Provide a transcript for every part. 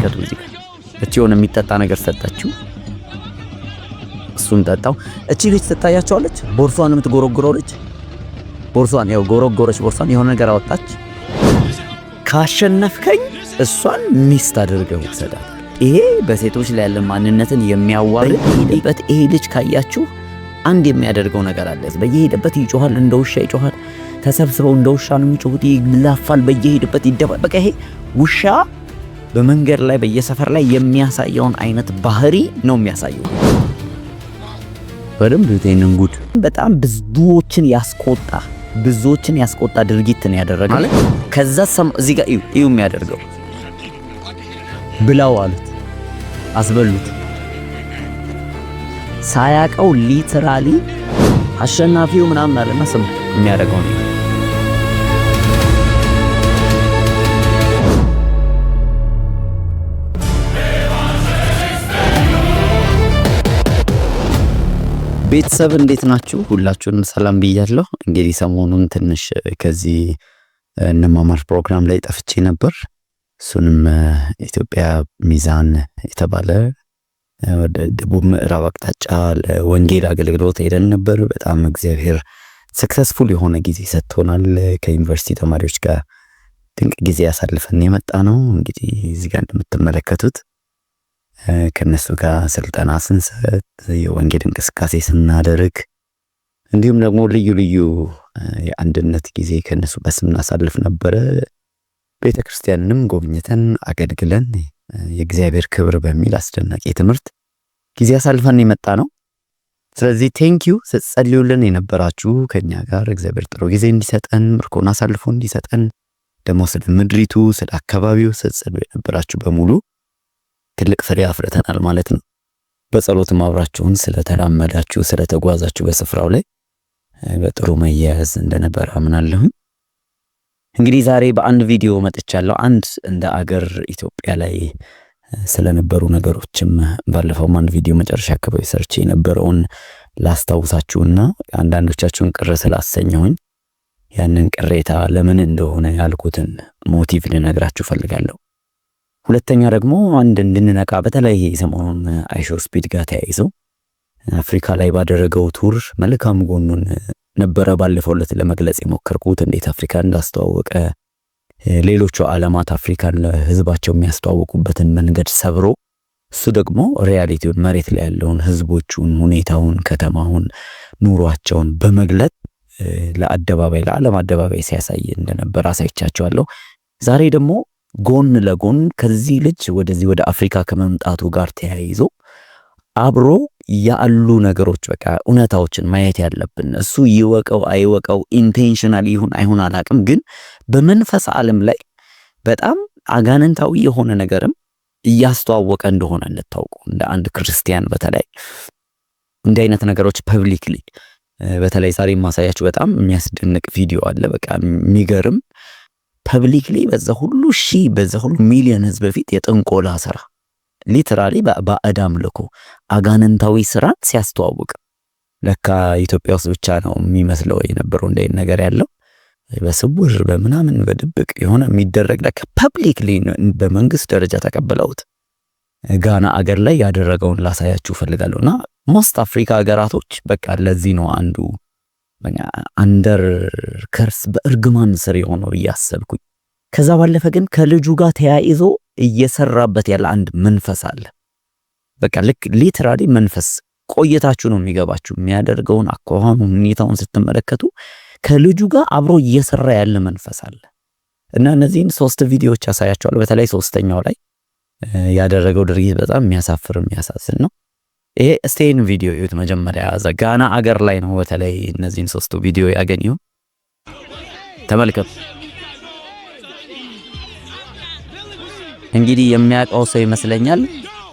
ተመልከቱ እዚህ ጋር እቺ የሆነ የሚጠጣ ነገር ሰጣችሁ እሱን ጠጣው እቺ ልጅ ትታያቸዋለች ቦርሷን የምትጎረጎረው ልጅ ቦርሷን ያው ጎረጎረች ቦርሷን የሆነ ነገር አወጣች ካሸነፍከኝ እሷን ሚስት አድርገው ሰዳት ይሄ በሴቶች ላይ ያለ ማንነትን የሚያዋርድ ይሄበት ይሄ ልጅ ካያችሁ አንድ የሚያደርገው ነገር አለ በየሄደበት ይጮሃል እንደውሻ ይጮሃል ተሰብስበው እንደውሻ ነው የሚጮሁት ይላፋል በየሄደበት ይደባል በቃ ይሄ ውሻ በመንገድ ላይ በየሰፈር ላይ የሚያሳየውን አይነት ባህሪ ነው የሚያሳየው በደንብ ዘይነን ጉድ በጣም ብዙዎችን ያስቆጣ ድርጊት ነው ያደረገው ከዛ እዚህ ጋር እዩ የሚያደርገው ብላው አሉት አስበሉት ሳያቀው ሊትራሊ አሸናፊው ምናምን አለና ስም የሚያደርገው ነው ቤተሰብ እንዴት ናችሁ ሁላችሁንም ሰላም ብያለሁ እንግዲህ ሰሞኑን ትንሽ ከዚህ እነማማር ፕሮግራም ላይ ጠፍቼ ነበር እሱንም ኢትዮጵያ ሚዛን የተባለ ወደ ደቡብ ምዕራብ አቅጣጫ ለወንጌል አገልግሎት ሄደን ነበር በጣም እግዚአብሔር ሰክሰስፉል የሆነ ጊዜ ሰጥቶናል ከዩኒቨርሲቲ ተማሪዎች ጋር ድንቅ ጊዜ ያሳልፈን የመጣ ነው እንግዲህ እዚህ ጋር እንደምትመለከቱት ከነሱ ጋር ስልጠና ስንሰጥ የወንጌል እንቅስቃሴ ስናደርግ እንዲሁም ደግሞ ልዩ የአንድነት ጊዜ ከነሱ በስም እናሳልፍ ነበር ቤተክርስቲያንንም ጎብኝተን አገልግለን የእግዚአብሔር ክብር በሚል አስደናቂ ትምህርት ጊዜ ያሳልፈን የመጣ ነው ስለዚህ ቴንኪዩ ጸልዩልን የነበራችሁ ከኛ ጋር እግዚአብሔር ጥሩ ጊዜ እንዲሰጠን ምርኮን አሳልፎ እንዲሰጠን ደግሞ ስለ ምድሪቱ ስለ አካባቢው ጸልዩ የነበራችሁ በሙሉ ትልቅ ፍሬ አፍርተናል ማለት ነው በጸሎትም አብራችሁን ስለተራመዳችሁ ስለተጓዛችሁ በስፍራው ላይ በጥሩ መያዝ እንደነበር አምናለሁ እንግዲህ ዛሬ በአንድ ቪዲዮ መጥቻለሁ አንድ እንደ አገር ኢትዮጵያ ላይ ስለነበሩ ነገሮችም ባለፈው አንድ ቪዲዮ መጨረሻ አካባቢ ሰርቼ የነበረውን ላስታውሳችሁና አንዳንዶቻችሁን ቅር ስላሰኘሁኝ ያንን ቅሬታ ለምን እንደሆነ ያልኩትን ሞቲቭ ልነግራችሁ ፈልጋለሁ ሁለተኛ ደግሞ አንድ እንድንነቃ በተለይ ሰሞኑን አይሾ ስፒድ ጋር ተያይዞ አፍሪካ ላይ ባደረገው ቱር መልካም ጎኑን ነበረ ባለፈው ዕለት ለመግለጽ የሞከርኩት እንዴት አፍሪካ እንዳስተዋወቀ ሌሎቹ ዓለማት አፍሪካን ለህዝባቸው የሚያስተዋውቁበትን መንገድ ሰብሮ እሱ ደግሞ ሪያሊቲውን መሬት ላይ ያለውን ህዝቦቹን ሁኔታውን ከተማውን ኑሯቸውን በመግለጥ ለአደባባይ ለዓለም አደባባይ ሲያሳይ እንደነበር አሳይቻችኋለሁ ዛሬ ደግሞ ጎን ለጎን ከዚህ ልጅ ወደዚህ ወደ አፍሪካ ከመምጣቱ ጋር ተያይዞ አብሮ ያሉ ነገሮች በቃ እውነታዎችን ማየት ያለብን እሱ ይወቀው አይወቀው ኢንቴንሽናል ይሁን አይሁን አላቅም ግን በመንፈስ ዓለም ላይ በጣም አጋንንታዊ የሆነ ነገርም እያስተዋወቀ እንደሆነ እንድታውቁ እንደ አንድ ክርስቲያን በተለይ እንዲህ አይነት ነገሮች ፐብሊክሊ በተለይ ዛሬ ማሳያችሁ በጣም የሚያስደንቅ ቪዲዮ አለ በቃ የሚገርም ፐብሊክሊ በዛ ሁሉ በዛ ሁሉ ሚሊዮን ህዝብ በፊት የጥንቆላ ስራ ሊትራሊ በአዳም ልኮ አጋንንታዊ ስራን ሲያስተዋውቅ ለካ ኢትዮጵያ ውስጥ ብቻ ነው የሚመስለው የነበረው እንደ ነገር ያለው በስውር በመናምን በድብቅ የሆነ የሚደረግ ለካ ፐብሊክሊ በመንግስት ደረጃ ተቀበለውት ጋና አገር ላይ ያደረገውን ላሳያችሁ ፈልጋለሁና ሞስት አፍሪካ ሀገራቶች በቃ ለዚህ ነው አንዱ አንደር ከርስ በእርግማን ስር የሆነው ያሰብኩኝ ከዛ ባለፈ ግን ከልጁ ጋር ተያይዞ እየሰራበት ያለ አንድ መንፈስ አለ በቃ ልክ ሊትራሊ መንፈስ ቆይታችሁ ነው የሚገባችሁ የሚያደርገውን አቋም ሁኔታውን ስትመለከቱ ከልጁ ጋር አብሮ እየሰራ ያለ መንፈስ አለ እና እነዚህን 3 ቪዲዮዎች ያሳያችኋለሁ በተለይ ሶስተኛው ላይ ያደረገው ድርጊት በጣም የሚያሳፍር የሚያሳዝን ነው ይሄ ስቴን ቪዲዮ እዩት መጀመሪያ ጋና አገር ላይ ነው በተለይ እነዚህን 3 ቪዲዮ ያገኘው ተመልከቱ እንግዲህ የሚያውቀው ሰው ይመስለኛል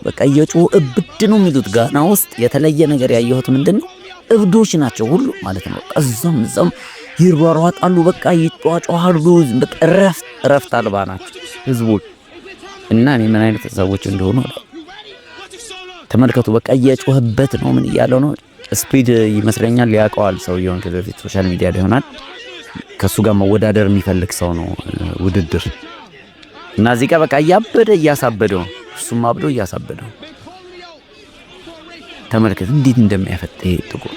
በቃ የጮሁ እብድ ነው የሚሉት ጋና ውስጥ የተለየ ነገር ያየሁት ምንድነው እብዶች ናቸው ሁሉ ማለት ነው እዛም ይሯሯጣሉ በቃ ይጧጫዋሉ በቃ ረፍት አልባ ናቸው ህዝቡ እና እኔ ምን አይነት ሰዎች እንደሆኑ ተመልከቱ በቃ እየጮህበት ነው ምን ይያለው ነው ስፒድ ይመስለኛል ያውቀዋል ሰውየውን ከበፊት ሶሻል ሚዲያ ላይ ሆናል ከሱ ጋር መወዳደር የሚፈልግ ሰው ነው ውድድር እና እዚህ ጋር በቃ ያበደ ያሳበደው እሱም አብዶ እያሳበደው ተመልከት እንዴት እንደሚያፈጥ ይሄ ጥቁር።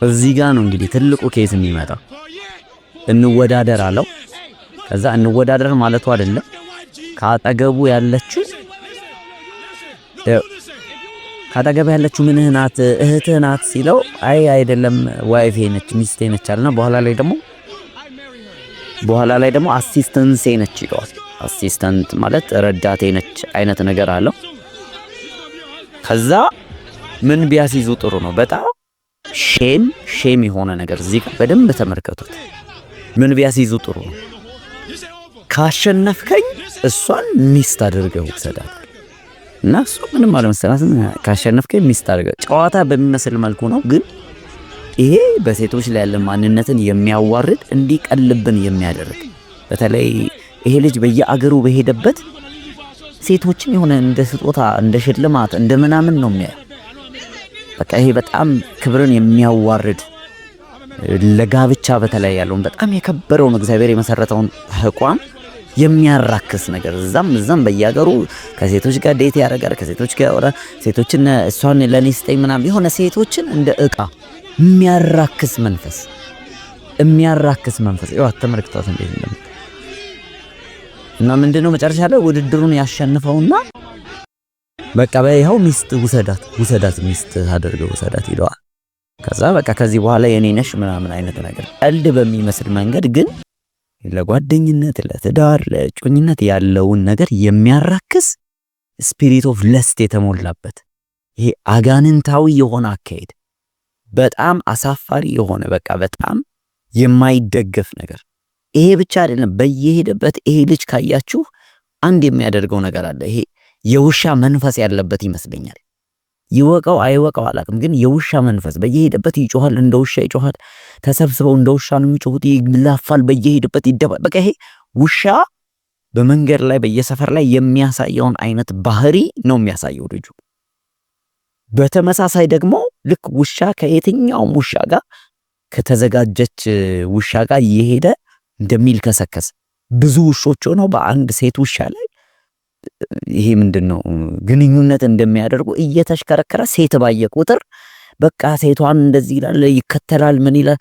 እዚህ ጋር ነው እንግዲህ ትልቁ ኬዝ የሚመጣው። እንወዳደር አለው። ከዛ እንወዳደር ማለቱ አይደለም ካጠገቡ ያለችው ምንህ ናት እህትህ ናት ሲለው አይ አይደለም ዋይፌ ነች ሚስቴ ነች አለና በኋላ ላይ ደግሞ አሲስታንሴ ነች ይለዋል። አሲስታንት ማለት ረዳቴ ነች አይነት ነገር አለው። ከዛ ምን ቢያስይዙ ጥሩ ነው? በጣም ሼም የሆነ ነገር እዚህ ጋር በደንብ ተመልከቱት። ምን ቢያስይዙ ጥሩ ነው? ካሸነፍከኝ እሷን ሚስት አድርገው ውሰዳት እና እሱ ምንም አለመሰላት ካሸነፍከኝ ሚስት አድርገው ጨዋታ በሚመስል መልኩ ነው። ግን ይሄ በሴቶች ላይ ያለ ማንነትን የሚያዋርድ እንዲቀልብን የሚያደርግ በተለይ ይሄ ልጅ በየአገሩ በሄደበት ሴቶችን የሆነ እንደ ስጦታ እንደ ሽልማት እንደ ምናምን ነው የሚያየው። በቃ ይሄ በጣም ክብርን የሚያዋርድ ለጋብቻ በተለይ ያለውን በጣም የከበረውን እግዚአብሔር የመሰረተውን ተቋም የሚያራክስ ነገር እዛም በየአገሩ ከሴቶች ጋር ዴት ያደርጋል። ከሴቶች ጋር ወራ ሴቶችን እሷን ለኔ ስጠኝ ምናምን የሆነ ሴቶችን እንደ ዕቃ የሚያራክስ መንፈስ ይኸው ተመልክቷት እንዴት እንደምት እና ምንድነው መጨረሻ ላይ ውድድሩን ያሸንፈውና በቃ በይኸው ሚስት ውሰዳት ሚስት አድርገው ውሰዳት ይለዋል። ከዛ በቃ ከዚህ በኋላ የኔ ነሽ ምናምን አይነት ነገር ቀልድ በሚመስል መንገድ ግን ለጓደኝነት ለትዳር ለጮኝነት ያለውን ነገር የሚያራክስ ስፒሪት ኦፍ ለስት የተሞላበት ይሄ አጋንንታዊ የሆነ አካሄድ በጣም አሳፋሪ የሆነ በቃ በጣም የማይደገፍ ነገር። ይሄ ብቻ አይደለም፣ በየሄደበት ይሄ ልጅ ካያችሁ አንድ የሚያደርገው ነገር አለ። ይሄ የውሻ መንፈስ ያለበት ይመስለኛል። ይወቀው አይወቀው አላውቅም፣ ግን የውሻ መንፈስ በየሄደበት ይጮሃል፣ እንደ ውሻ ይጮሃል። ተሰብስበው እንደ ውሻ ነው የሚጮሁት፣ ይላፋል፣ በየሄደበት ይደባል። በቃ ይሄ ውሻ በመንገድ ላይ በየሰፈር ላይ የሚያሳየውን አይነት ባህሪ ነው የሚያሳየው ልጁ። በተመሳሳይ ደግሞ ልክ ውሻ ከየትኛውም ውሻ ጋር ከተዘጋጀች ውሻ ጋር እየሄደ እንደሚልከሰከስ ብዙ ውሾች ሆነው በአንድ ሴት ውሻ ላይ ይሄ ምንድነው ግንኙነት እንደሚያደርጉ እየተሽከረከረ ሴት ባየ ቁጥር በቃ ሴቷን እንደዚህ ይላል፣ ይከተላል፣ ምን ይላል።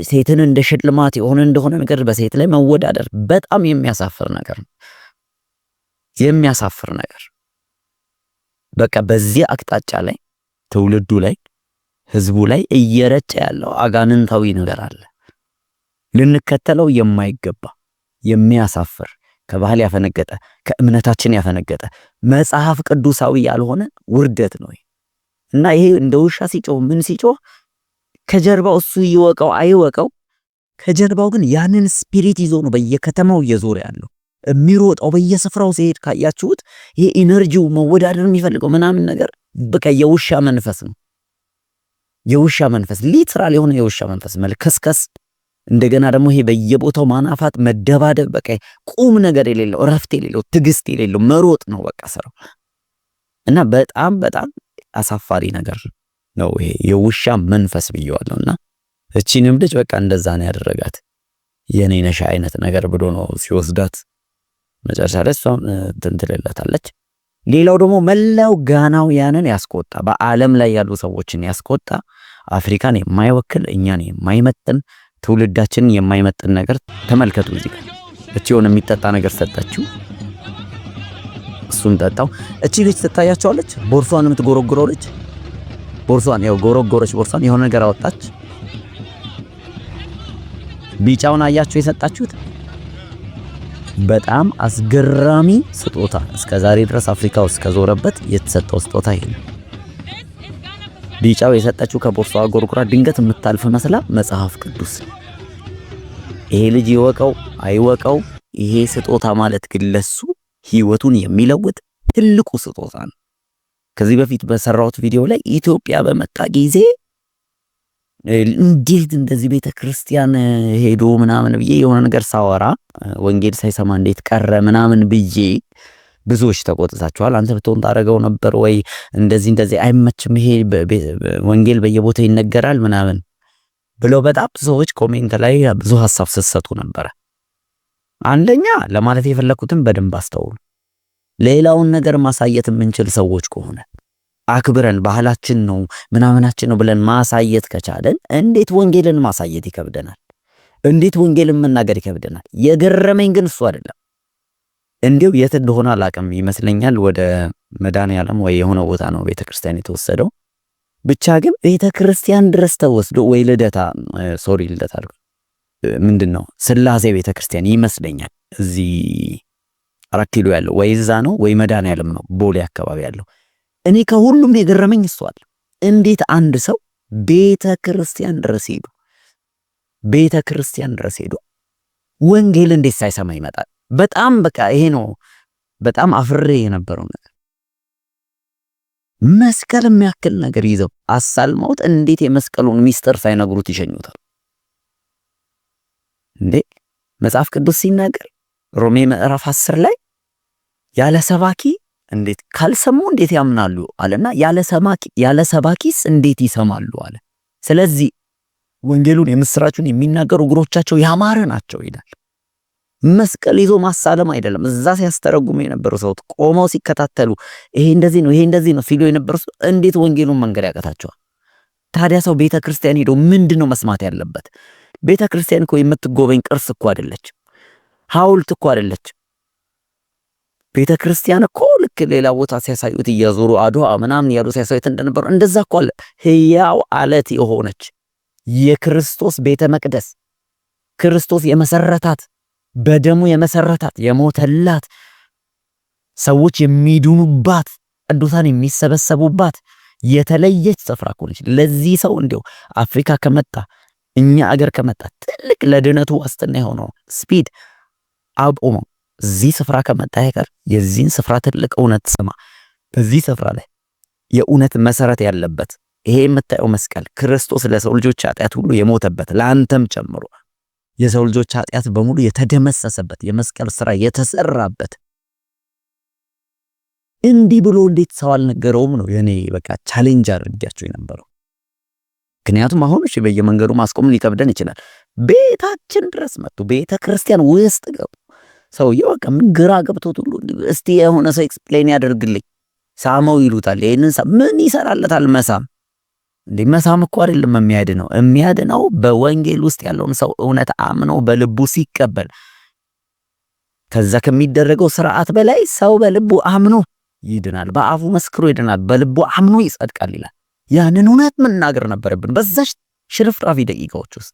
ሴትን እንደ ሽልማት የሆነ እንደሆነ ነገር በሴት ላይ መወዳደር በጣም የሚያሳፍር ነገር ነው። የሚያሳፍር ነገር በቃ በዚህ አቅጣጫ ላይ ትውልዱ ላይ ህዝቡ ላይ እየረጨ ያለው አጋንንታዊ ነገር አለ። ልንከተለው የማይገባ የሚያሳፍር ከባህል ያፈነገጠ ከእምነታችን ያፈነገጠ መጽሐፍ ቅዱሳዊ ያልሆነ ውርደት ነው እና ይሄ እንደ ውሻ ሲጮህ ምን ሲጮህ ከጀርባው እሱ ይወቀው አይወቀው ከጀርባው ግን ያንን ስፒሪት ይዞ ነው በየከተማው እየዞረ ያለው የሚሮጠው በየስፍራው ሲሄድ ካያችሁት ይሄ ኢነርጂው መወዳደር የሚፈልገው ምናምን ነገር በቃ የውሻ መንፈስ ነው። የውሻ መንፈስ ሊትራል የሆነ የውሻ መንፈስ መልከስከስ፣ እንደገና ደግሞ ይሄ በየቦታው ማናፋት፣ መደባደብ፣ በቃ ቁም ነገር የሌለው እረፍት የሌለው ትግስት የሌለው መሮጥ ነው በቃ ስራው እና በጣም በጣም አሳፋሪ ነገር ነው ይሄ የውሻ መንፈስ ብየዋለሁና እቺንም ልጅ በቃ እንደዛ ነው ያደረጋት። የኔ ነሽ አይነት ነገር ብሎ ነው ሲወስዳት መጨረሻ ላይ እሷም ትንትልለታለች። ሌላው ደግሞ መላው ጋናውያንን ያስቆጣ፣ በዓለም ላይ ያሉ ሰዎችን ያስቆጣ፣ አፍሪካን የማይወክል እኛን የማይመጥን ትውልዳችንን የማይመጥን ነገር ተመልከቱ። እዚህ ጋር እቺ የሆነ የሚጠጣ ነገር ሰጠችው፣ እሱን ጠጣው። እቺ ልጅ ትታያቸዋለች፣ ቦርሷን የምትጎረጎረው ልጅ ቦርሷን ያው ጎረጎረች፣ ቦርሷን የሆነ ነገር አወጣች። ቢጫውን አያችሁ የሰጣችሁት በጣም አስገራሚ ስጦታ እስከዛሬ ድረስ አፍሪካ ውስጥ ከዞረበት የተሰጠው ስጦታ ይሄ ነው። ቢጫው የሰጠችው ከቦርሷ ጎርጎራ ድንገት የምታልፍ መስላ መጽሐፍ ቅዱስ። ይሄ ልጅ ይወቀው አይወቀው ይሄ ስጦታ ማለት ግን ለሱ ህይወቱን የሚለውጥ ትልቁ ስጦታ ነው። ከዚህ በፊት በሰራሁት ቪዲዮ ላይ ኢትዮጵያ በመጣ ጊዜ እንዴት እንደዚህ ቤተክርስቲያን ሄዶ ምናምን ብዬ የሆነ ነገር ሳወራ ወንጌል ሳይሰማ እንዴት ቀረ ምናምን ብዬ ብዙዎች ተቆጥታችኋል። አንተ ብትሆን ታረጋው ነበር ወይ እንደዚህ አይመችም፣ ይሄ ወንጌል በየቦታው ይነገራል ምናምን ብለው በጣም ሰዎች ኮሜንት ላይ ብዙ ሐሳብ ስትሰጡ ነበረ። አንደኛ ለማለት የፈለኩትን በደንብ አስተውሉ። ሌላውን ነገር ማሳየት የምንችል ሰዎች ከሆነ አክብረን ባህላችን ነው ምናምናችን ነው ብለን ማሳየት ከቻለን እንዴት ወንጌልን ማሳየት ይከብደናል? እንዴት ወንጌልን መናገር ይከብደናል? የገረመኝ ግን እሱ አይደለም። እንዲሁ የት እንደሆነ አላውቅም፣ ይመስለኛል ወደ መድኃኔዓለም ወይ የሆነ ቦታ ነው ቤተክርስቲያን የተወሰደው። ብቻ ግን ቤተክርስቲያን ድረስ ተወስዶ ወይ ልደታ ምንድነው ስላሴ ቤተክርስቲያን ይመስለኛል እዚህ 4 ኪሎ ያለው ወይ እዛ ነው ወይ መድኃኔዓለም ነው ቦሌ አካባቢ ያለው። እኔ ከሁሉም የገረመኝ እሱ አለ። እንዴት አንድ ሰው ቤተክርስቲያን ድረስ ሄዶ ወንጌል እንዴት ሳይሰማ ይመጣል? በጣም በቃ ይሄ ነው በጣም አፍሬ የነበረው ነገር። መስቀል የሚያክል ነገር ይዘው አሳልመውት እንዴት የመስቀሉን ሚስጥር ሳይነግሩት ይሸኙታል እንዴ? መጽሐፍ ቅዱስ ሲናገር ሮሜ ምዕራፍ 10 ላይ ያለ ሰባኪ እንዴት ካልሰሙ እንዴት ያምናሉ አለና ያለ ሰባኪስ እንዴት ይሰማሉ አለ። ስለዚህ ወንጌሉን የምስራቹን የሚናገሩ እግሮቻቸው ያማረ ናቸው ይላል። መስቀል ይዞ ማሳለም አይደለም። እዛ ሲያስተረጉሙ የነበሩ ሰው ቆመው ሲከታተሉ ይሄ እንደዚህ ነው ሲሉ የነበሩ ሰው እንዴት ወንጌሉን መንገር ያቀታቸዋል? ታዲያ ሰው ቤተክርስቲያን ሄዶ ምንድነው መስማት ያለበት? ቤተክርስቲያን እኮ የምትጎበኝ ቅርስ እኮ አይደለች፣ ሐውልት እኮ አይደለች። ቤተክርስቲያን እኮ ልክ ሌላ ቦታ ሲያሳዩት እያዞሩ አድዋ ምናምን ያሉ ሲያሳዩት እንደነበሩ እንደዛ እኮ አለ። ሕያው አለት የሆነች የክርስቶስ ቤተ መቅደስ፣ ክርስቶስ የመሰረታት በደሙ የመሰረታት የሞተላት ሰዎች የሚድኑባት ቅዱሳን የሚሰበሰቡባት የተለየች ስፍራ እኮ ነች። ለዚህ ሰው እንዲያው አፍሪካ ከመጣ እኛ አገር ከመጣ ትልቅ ለድነቱ ዋስትና የሆነው ስፒድ አቆሞ እዚህ ስፍራ ከመጣ አይቀር የዚህን ስፍራ ትልቅ እውነት ስማ። በዚህ ስፍራ ላይ የእውነት መሰረት ያለበት ይሄ የምታየው መስቀል ክርስቶስ ለሰው ልጆች ኃጢአት ሁሉ የሞተበት ለአንተም ጨምሮ የሰው ልጆች ኃጢአት በሙሉ የተደመሰሰበት የመስቀል ስራ የተሰራበት እንዲህ ብሎ እንዴት ሰው አልነገረውም ነው የኔ በቃ ቻሌንጅ አድርጋቸው የነበረው። ምክንያቱም አሁን እሺ በየመንገዱ ማስቆም ሊከብደን ይችላል። ቤታችን ድረስ መጥቶ ቤተክርስቲያን ውስጥ ገቡ። ሰውየው በቃ ምን ግራ ገብቶት ሁሉ እስቲ የሆነ ሰው ኤክስፕሌን ያደርግልኝ ሳመው ይሉታል። ይሄንን ምን ይሰራለታል? መሳም እንዴ መሳም እኮ አይደለም የሚያድነው በወንጌል ውስጥ ያለውን ሰው እውነት አምኖ በልቡ ሲቀበል ከዛ ከሚደረገው ስርዓት በላይ ሰው በልቡ አምኖ ይድናል። በአፉ መስክሮ ይድናል፣ በልቡ አምኖ ይጸድቃል ይላል። ያንን እውነት መናገር ነበረብን በዛች ሽርፍራፊ ደቂቃዎች ውስጥ።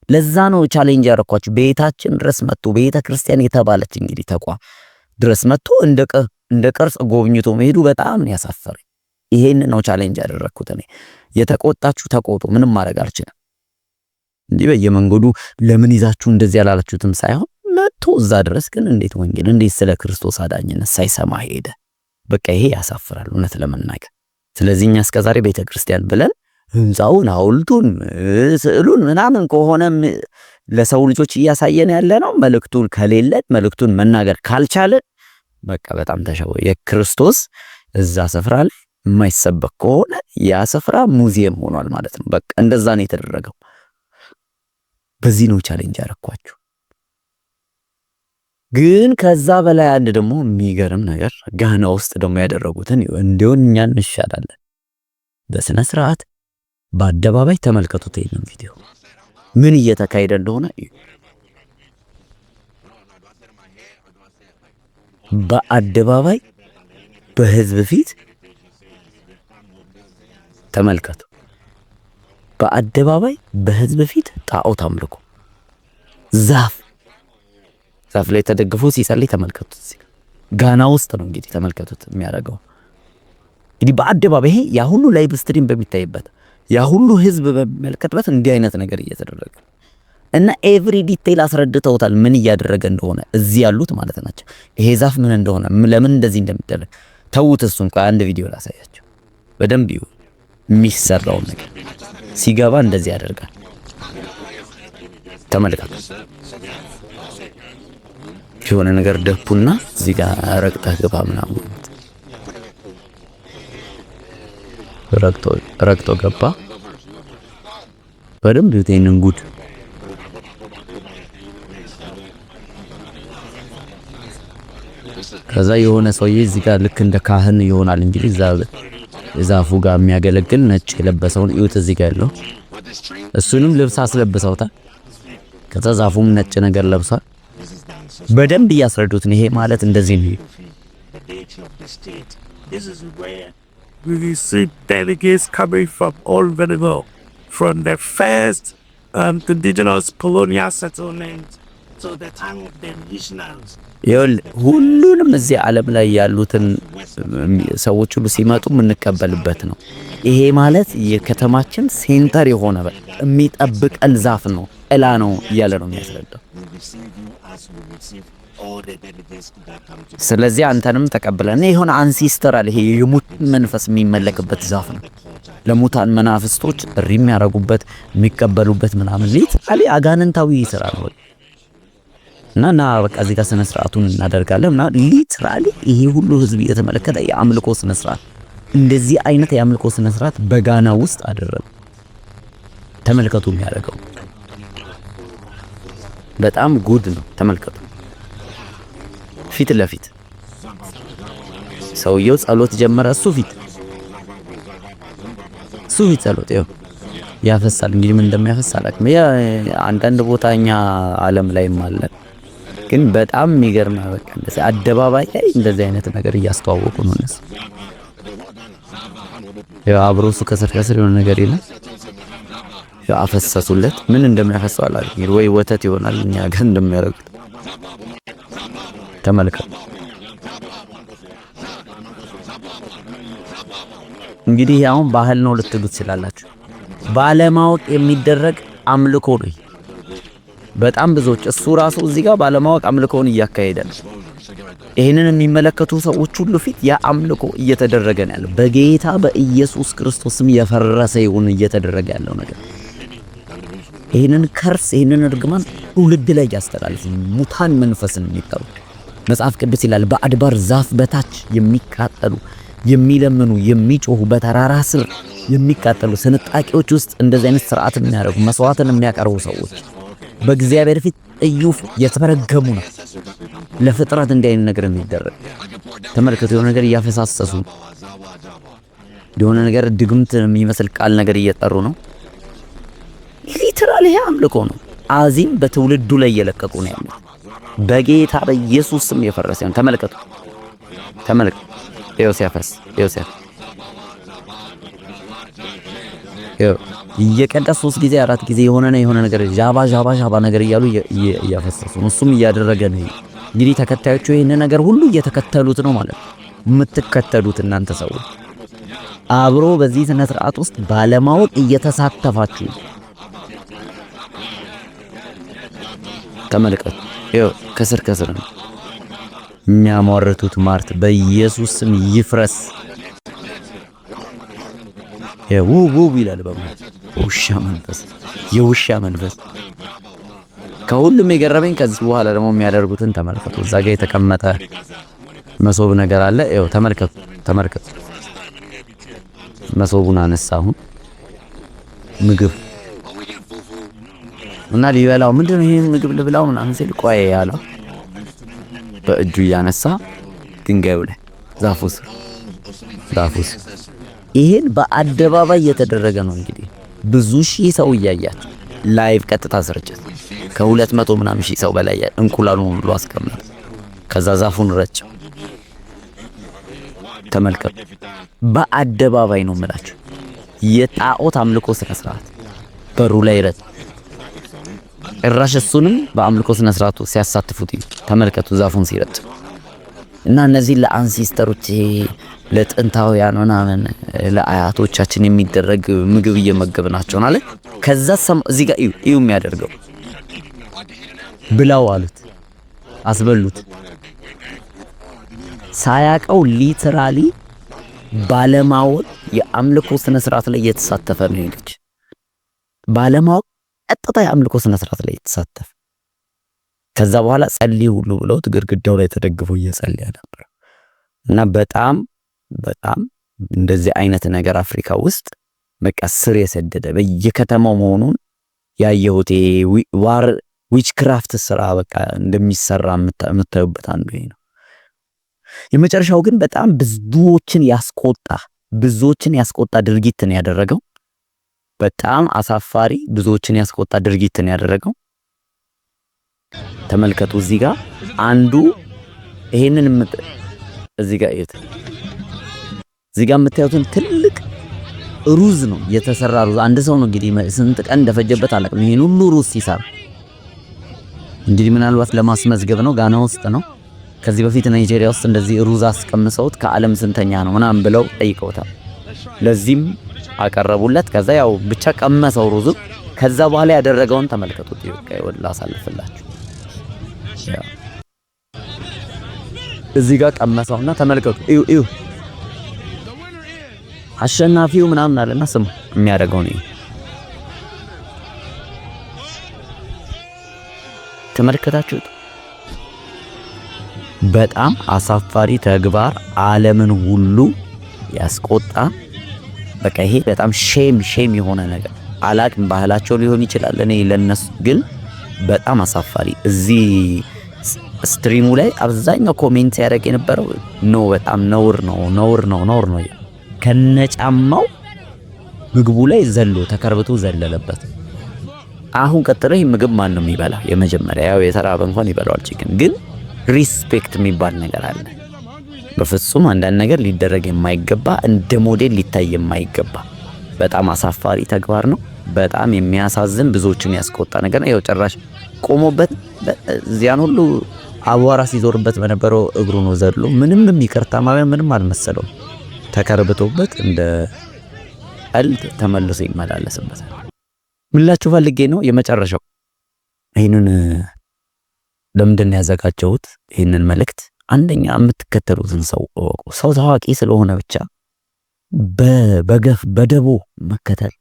ለዛ ነው ቻሌንጅ ያደረኳችሁ። ቤታችን ድረስ መጥቶ ቤተክርስቲያን የተባለች እንግዲህ ተቋም ድረስ መጥቶ እንደ ቅርጽ ጎብኝቶ መሄዱ በጣም ነው ያሳፈረኝ። ይሄን ነው ቻሌንጅ ያደረኩት እኔ። የተቆጣችሁ ተቆጡ፣ ምንም ማድረግ አልችልም። እንዲህ በየመንገዱ ለምን ይዛችሁ እንደዚህ ያላላችሁትም ሳይሆን መጥቶ እዛ ድረስ ግን እንዴት ወንጌል እንዴት ስለ ክርስቶስ አዳኝነት ሳይሰማ ሄደ? በቃ ይሄ ያሳፍራል እውነት ለመናገር። ስለዚህ እኛ እስከዛሬ ቤተክርስቲያን ብለን ህንጻውን፣ ሐውልቱን፣ ስዕሉን ምናምን ከሆነም ለሰው ልጆች እያሳየን ያለ ነው። መልእክቱን መናገር ካልቻለን በቃ በጣም ተሸወ። የክርስቶስ እዛ ስፍራ ላይ የማይሰበክ ከሆነ ያ ስፍራ ሙዚየም ሆኗል ማለት ነው። በቃ እንደዛ ነው የተደረገው። በዚህ ነው ቻሌንጅ ያደረኳችሁ። ግን ከዛ በላይ አንድ ደግሞ የሚገርም ነገር ጋና ውስጥ ደግሞ ያደረጉትን እንዲሆን እኛ እንሻላለን። በስነ ስርዓት በአደባባይ ተመልከቱት። ይሄንን ቪዲዮ ምን እየተካሄደ እንደሆነ በአደባባይ በህዝብ ፊት ተመልከቱ። በአደባባይ በህዝብ ፊት ጣዖት አምልኮ ዛፍ ላይ ተደግፎ ሲጸልይ ተመልከቱት። ጋና ውስጥ ነው እንግዲህ ተመልከቱት የሚያደርገው። እንግዲህ በአደባባይ ይሄ ያ ሁሉ ላይቭ ስትሪም በሚታይበት ያ ሁሉ ህዝብ በሚመለከትበት እንዲህ አይነት ነገር እየተደረገ እና ኤቭሪ ዲቴይል አስረድተውታል ምን እያደረገ እንደሆነ እዚህ ያሉት ማለት ናቸው። ይሄ ዛፍ ምን እንደሆነ ለምን እንደዚህ እንደሚደረግ ተውት። እሱን አንድ ቪዲዮ ላሳያቸው በደንብ ይሁን የሚሰራው ነገር ሲገባ እንደዚህ ያደርጋል። ተመልከቱ። የሆነ ነገር ደፉና እዚህ ጋር ረግጠህ ግባ ምናምን ረግጦ ገባ። በደንብ ይሄንን ጉድ ከዛ የሆነ ሰውዬ እዚህ ጋር ልክ እንደ ካህን ይሆናል እንግዲህ ዛፉ ጋር የሚያገለግል ነጭ የለበሰውን እዩት እዚህ ጋር ያለው እሱንም ልብስ አስለብሰውታል። ከዛ ዛፉም ነጭ ነገር ለብሷል። በደንብ እያስረዱት ነው። ይሄ ማለት እንደዚህ ነው። We see delegates coming from all over the world, from the first indigenous colonial settlement to the time of the missionaries. ሁሉንም እዚህ ዓለም ላይ ያሉትን ሰዎች ሁሉ ሲመጡ የምንቀበልበት ነው። ይሄ ማለት የከተማችን ሴንተር የሆነ የሚጠብቀን ዛፍ ነው፣ ጥላ ነው እያለ ነው የሚያስረዳው። ስለዚህ አንተንም ተቀበለን የሆነ አንሲስተራል ይሄ የሙት መንፈስ የሚመለክበት ዛፍ ነው። ለሙታን መናፍስቶች ጥሪ የሚያረጉበት የሚቀበሉበት ምናምን ሊትራሊ አጋንንታዊ ስራ ነው። እና በቃ እዚህ ጋር ስነ ስርዓቱን እናደርጋለን እና ሊትራሊ ይሄ ሁሉ ህዝብ እየተመለከተ የአምልኮ ስነ ስርዓት እንደዚህ አይነት የአምልኮ ስነ ስርዓት በጋና ውስጥ አደረገ። ተመልከቱ የሚያደርገው በጣም ጉድ ነው። ተመልከቱ ፊት ለፊት ሰውየው ጸሎት ጀመረ። እሱ ፊት ጸሎት ያፈሳል። እንግዲህ ምን እንደሚያፈስ አላውቅም። አንዳንድ ቦታኛ ዓለም ላይም አለ። ግን በጣም የሚገርም በቃ እንደዚህ አደባባይ ላይ እንደዚህ አይነት ነገር እያስተዋወቁ ነው እነሱ። አብሮሱ ከስር የሆነ ነገር የለም። አፈሰሱለት። ምን እንደሚያፈሰው አላውቅም። ወይ ወተት ይሆናል እኛ ጋር እንደሚያደርጉት። ተመልከቱ እንግዲህ አሁን ባህል ነው ልትሉት ትችላላችሁ። ባለማወቅ የሚደረግ አምልኮ ነው። በጣም ብዙዎች እሱ ራሱ እዚህ ጋር ባለማወቅ አምልኮውን እያካሄደ ነው። ይሄንን የሚመለከቱ ሰዎች ሁሉ ፊት ያ አምልኮ እየተደረገ ነው ያለው። በጌታ በኢየሱስ ክርስቶስም የፈረሰ ይሁን እየተደረገ ያለው ነገር። ይሄንን ከርስ ይሄንን እርግማን ትውልድ ላይ ያስተላልፍ ሙታን መንፈስን የሚጠሩ መጽሐፍ ቅዱስ ይላል በአድባር ዛፍ በታች የሚቃጠሉ የሚለምኑ የሚጮሁ በተራራ ስር የሚቃጠሉ ስንጣቂዎች ውስጥ እንደዚህ አይነት ስርዓት የሚያደርጉ መስዋዕትን የሚያቀርቡ ሰዎች በእግዚአብሔር ፊት እዩፍ የተረገሙ ነው። ለፍጥረት እንዲህ አይነት ነገር የሚደረግ ተመልከቱ። የሆነ ነገር እያፈሳሰሱ የሆነ ነገር ድግምት የሚመስል ቃል ነገር እየጠሩ ነው። ሊትራሊ አምልኮ ነው። አዚም በትውልዱ ላይ እየለቀቁ ነው ያሉት። በጌታ በኢየሱስ ስም የፈረሰ ነው። ተመልከቱ ዮሴፍስ እየቀደስ 3 ጊዜ 4 ጊዜ የሆነ ነገር ጃባ ነገር እያሉ እያፈሰሱ ነው። እሱም እያደረገ ነው። እንግዲህ ተከታዮቹ ይሄን ነገር ሁሉ እየተከተሉት ነው ማለት ነው። የምትከተሉት እናንተ ሰዎች አብሮ በዚህ ስነ ስርዓት ውስጥ ባለማወቅ እየተሳተፋችሁ ተመልከቱ። ከስር ነው የሚያሟርቱት ማርት በኢየሱስ ስም ይፍረስ። ውብ ይላል በማለት የውሻ መንፈስ። ከሁሉም የገረመኝ ከዚህ በኋላ ደግሞ የሚያደርጉትን ተመልከቱ። እዛ ጋር የተቀመጠ መሶብ ነገር አለ። ተመልከቱ። መሶቡን አነሳ። አሁን ምግብ እና ሊበላው ምንድነው ይሄን ምግብ ልብላው ምናምን ሲል ቆይ ያለው በእጁ ያነሳ ድንጋዩ ላይ ዛፉ ስር ይሄን በአደባባይ እየተደረገ ነው። እንግዲህ ብዙ ሺህ ሰው እያያቸው ላይቭ ቀጥታ ስርጭት ከ200 ምናምን ሺህ ሰው በላይ እንቁላሉን ሁሉ አስቀመጠ። ከዛ ዛፉን ረጨው። ተመልከቱ። በአደባባይ ነው የምላችሁ የጣዖት አምልኮ ስነ ስርዓት በሩ ላይ ረጨ። ጭራሽ እሱንም በአምልኮ ስነ ስርዓቱ ሲያሳትፉት ተመልከቱ። ዛፉን ሲረጭ እና እነዚህ ለአንሲስተሮች ለጥንታውያን ምናምን ለአያቶቻችን የሚደረግ ምግብ እየመገብናቸው አለ። ከዛ እዚህ ጋር እዩ የሚያደርገው ብላው አሉት፣ አስበሉት። ሳያቀው ሊትራሊ ባለማወቅ የአምልኮ ስነ ስርዓት ላይ እየተሳተፈ ነው። ልጅ ባለማወቅ ቀጥታ የአምልኮ ስነ ስርዓት ላይ እየተሳተፈ ከዛ በኋላ ጸልይ ሁሉ ብለው ግድግዳው ላይ ተደግፎ እየጸለየ ነበር። እና በጣም እንደዚህ አይነት ነገር አፍሪካ ውስጥ በቃ ስር የሰደደ በየከተማው መሆኑን ያየሁት ዋር ዊችክራፍት ስራ በቃ እንደሚሰራ የምታዩበት አንዱ ይሄ ነው። የመጨረሻው ግን በጣም ብዙዎችን ያስቆጣ ድርጊትን ያደረገው በጣም አሳፋሪ ብዙዎችን ያስቆጣ ድርጊትን ያደረገው ተመልከቱ። እዚህ ጋር አንዱ ይሄንን እዚህ ጋር የምታዩትን ትልቅ ሩዝ ነው የተሰራ ሩዝ። አንድ ሰው ነው እንግዲህ ስንት ቀን እንደፈጀበት አላውቅም። ይሄን ሁሉ ሩዝ ሲሰራ እንግዲህ ምናልባት ለማስመዝገብ ነው፣ ጋና ውስጥ ነው። ከዚህ በፊት ናይጄሪያ ውስጥ እንደዚህ ሩዝ አስቀምሰውት ከዓለም ስንተኛ ነው ምናምን ብለው ጠይቀውታል። ለዚህም አቀረቡለት። ከዛ ያው ብቻ ቀመሰው ሩዙ። ከዛ በኋላ ያደረገውን ተመልከቱት። ይወላ አሳልፍላችሁ እዚህ ጋር ቀመሰውና ተመልከቱ። እዩ አሸናፊው ምናምን አለና ስሙ የሚያደርገው ነው። ተመልከታችሁት? በጣም አሳፋሪ ተግባር፣ ዓለምን ሁሉ ያስቆጣ። በቃ ይሄ በጣም ሼም የሆነ ነገር አላቅም። ባህላቸው ሊሆን ይችላል። እኔ ለነሱ ግን በጣም አሳፋሪ። እዚህ ስትሪሙ ላይ አብዛኛው ኮሜንት ያደርግ የነበረው በጣም ነውር ነው ከነጫማው ምግቡ ላይ ተከርብቶ ዘለለበት። አሁን ቀጥሎ ይሄ ምግብ ማን ነው የሚበላ? የመጀመሪያ ያው የተራበ እንኳን ይበላዋል ቺክን። ግን ሪስፔክት የሚባል ነገር አለ። በፍጹም አንዳንድ ነገር ሊደረግ የማይገባ እንደ ሞዴል ሊታይ የማይገባ በጣም አሳፋሪ ተግባር ነው። በጣም የሚያሳዝን ብዙዎችን ያስቆጣ ነገር ነው። ያው ጭራሽ ቆሞበት እዚያን ሁሉ አቧራ ሲዞርበት በነበረው እግሩ ነው ዘሎ ምንም የሚከርታ ማለት ምንም አልመሰለው። ተከርብቶበት እንደ ቀልድ ተመልሶ ይመላለስበታል። ምላችሁ ፈልጌ ነው የመጨረሻው ይሄንን ለምንድን ያዘጋጀሁት ይሄንን መልእክት አንደኛ የምትከተሉትን ሰው ታዋቂ ስለሆነ ብቻ በገፍ በደቦ መከተል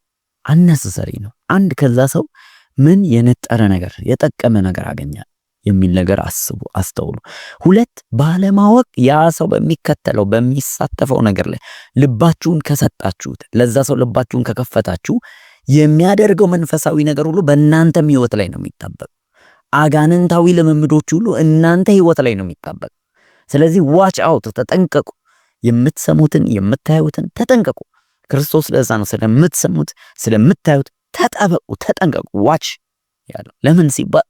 አነሰሰሪ ነው። አንድ ከዛ ሰው ምን የነጠረ ነገር የጠቀመ ነገር አገኛል የሚል ነገር አስተውሉ። ሁለት ባለማወቅ ያ ሰው በሚከተለው በሚሳተፈው ነገር ላይ ልባችሁን ከሰጣችሁት ለዛ ሰው ልባችሁን ከከፈታችሁ የሚያደርገው መንፈሳዊ ነገር ሁሉ በእናንተም ህይወት ላይ ነው የሚጣበቅ። አጋንንታዊ ልምምዶች ሁሉ እናንተ ህይወት ላይ ነው የሚጣበቅ። ስለዚህ ዋች አውት፣ ተጠንቀቁ። የምትሰሙትን የምታዩትን ተጠንቀቁ። ክርስቶስ ለዛ ነው ስለምትሰሙት ስለምታዩት ተጠበቁ፣ ተጠንቀቁ፣ ዋች ያለው። ለምን ሲባል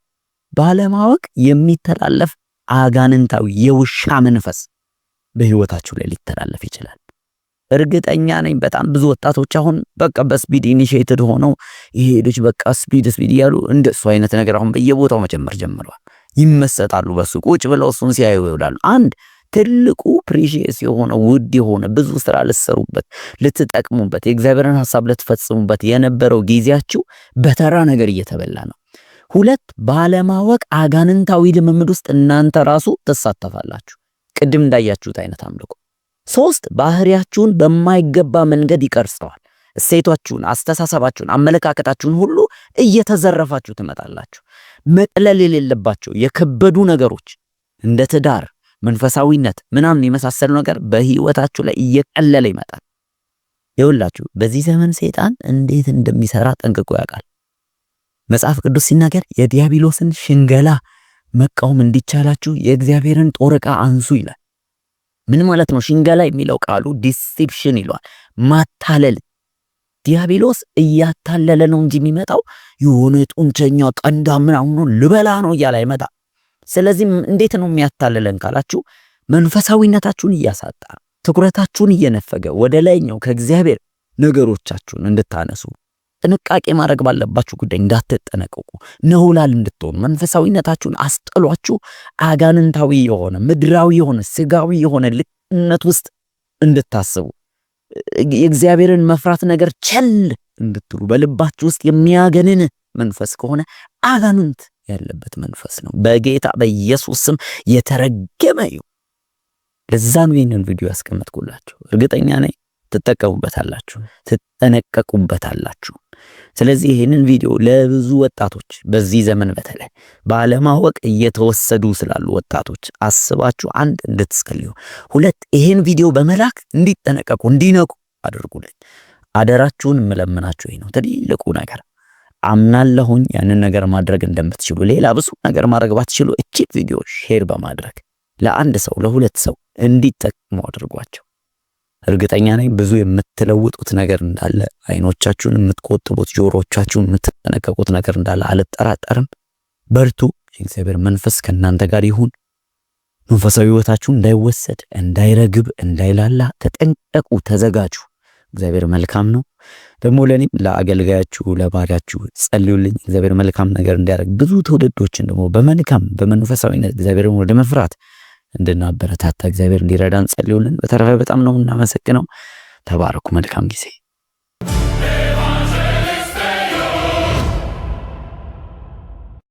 ባለማወቅ የሚተላለፍ አጋንንታዊ የውሻ መንፈስ በህይወታችሁ ላይ ሊተላለፍ ይችላል። እርግጠኛ ነኝ በጣም ብዙ ወጣቶች አሁን በቃ በስፒድ ኢኒሺየትድ ሆነው ይሄዱች በቃ ስፒድ ያሉ እንደሱ አይነት ነገር አሁን በየቦታው መጀመር ጀምረዋል። ይመሰጣሉ። በሱ ቁጭ ብለው እሱን ሲያዩ ይውላሉ። አንድ ትልቁ ፕሪሺየስ የሆነ ውድ የሆነ ብዙ ስራ ልትሰሩበት ልትጠቅሙበት የእግዚአብሔርን ሐሳብ ልትፈጽሙበት የነበረው ጊዜያችሁ በተራ ነገር እየተበላ ነው። ሁለት ባለማወቅ አጋንንታዊ ልምምድ ውስጥ እናንተ ራሱ ትሳተፋላችሁ፣ ቅድም እንዳያችሁት አይነት አምልኮ። ሶስት ባህሪያችሁን በማይገባ መንገድ ይቀርጸዋል። እሴቷችሁን፣ አስተሳሰባችሁን፣ አመለካከታችሁን ሁሉ እየተዘረፋችሁ ትመጣላችሁ። መጥለል የሌለባቸው የከበዱ ነገሮች እንደ ትዳር፣ መንፈሳዊነት ምናምን የመሳሰሉ ነገር በህይወታችሁ ላይ እየቀለለ ይመጣል። ይኸውላችሁ በዚህ ዘመን ሰይጣን እንዴት እንደሚሰራ ጠንቅቆ ያውቃል። መጽሐፍ ቅዱስ ሲናገር የዲያብሎስን ሽንገላ መቃወም እንዲቻላችሁ የእግዚአብሔርን ጦር ዕቃ አንሱ ይላል። ምን ማለት ነው? ሽንገላ የሚለው ቃሉ ዲሴፕሽን ይሏል፣ ማታለል። ዲያብሎስ እያታለለ ነው እንጂ የሚመጣው የሆነ ጡንቸኛ ቀንዳ ምናምን ልበላ ነው እያለ አይመጣ። ስለዚህ እንዴት ነው የሚያታለለን ካላችሁ መንፈሳዊነታችሁን እያሳጣ ትኩረታችሁን እየነፈገ ወደ ላይኛው ከእግዚአብሔር ነገሮቻችሁን እንድታነሱ ጥንቃቄ ማድረግ ባለባችሁ ጉዳይ እንዳትጠነቀቁ ነውላል እንድትሆኑ መንፈሳዊነታችሁን አስጥሏችሁ አጋንንታዊ የሆነ ምድራዊ የሆነ ስጋዊ የሆነ ልቅነት ውስጥ እንድታስቡ የእግዚአብሔርን መፍራት ነገር ቸል እንድትሉ በልባችሁ ውስጥ የሚያገንን መንፈስ ከሆነ አጋንንት ያለበት መንፈስ ነው። በጌታ በኢየሱስ ስም የተረገመ ይሁን። ለዛ ነው ይህንን ቪዲዮ ያስቀመጥኩላችሁ። እርግጠኛ ነኝ ትጠቀሙበታላችሁ፣ ትጠነቀቁበታላችሁ። ስለዚህ ይህንን ቪዲዮ ለብዙ ወጣቶች በዚህ ዘመን በተለይ ባለማወቅ እየተወሰዱ ስላሉ ወጣቶች አስባችሁ አንድ እንድትጸልዩ፣ ሁለት ይህን ቪዲዮ በመላክ እንዲጠነቀቁ እንዲነቁ አድርጉልኝ። አደራችሁን የምለምናችሁ ይህ ነው ትልቁ ነገር። አምናለሁኝ ያንን ነገር ማድረግ እንደምትችሉ። ሌላ ብዙ ነገር ማድረግ ባትችሉ እቺ ቪዲዮ ሼር በማድረግ ለአንድ ሰው ለሁለት ሰው እንዲጠቅሙ አድርጓቸው። እርግጠኛ ነኝ ብዙ የምትለውጡት ነገር እንዳለ፣ አይኖቻችሁን የምትቆጥቡት፣ ጆሮቻችሁን የምትጠነቀቁት ነገር እንዳለ አልጠራጠርም። በርቱ። የእግዚአብሔር መንፈስ ከእናንተ ጋር ይሁን። መንፈሳዊ ሕይወታችሁ እንዳይወሰድ፣ እንዳይረግብ፣ እንዳይላላ ተጠንቀቁ፣ ተዘጋጁ። እግዚአብሔር መልካም ነው። ደግሞ ለኔም ለአገልጋያችሁ ለባሪያችሁ ጸልዩልኝ። እግዚአብሔር መልካም ነገር እንዲያደርግ ብዙ ትውልዶችን ደግሞ በመልካም በመንፈሳዊነት እግዚአብሔርን ወደ መፍራት እንድናበረታታ እግዚአብሔር እንዲረዳን ጸልዩልን። በተረፈ በጣም ነው እናመሰግነው። ተባረኩ። መልካም ጊዜ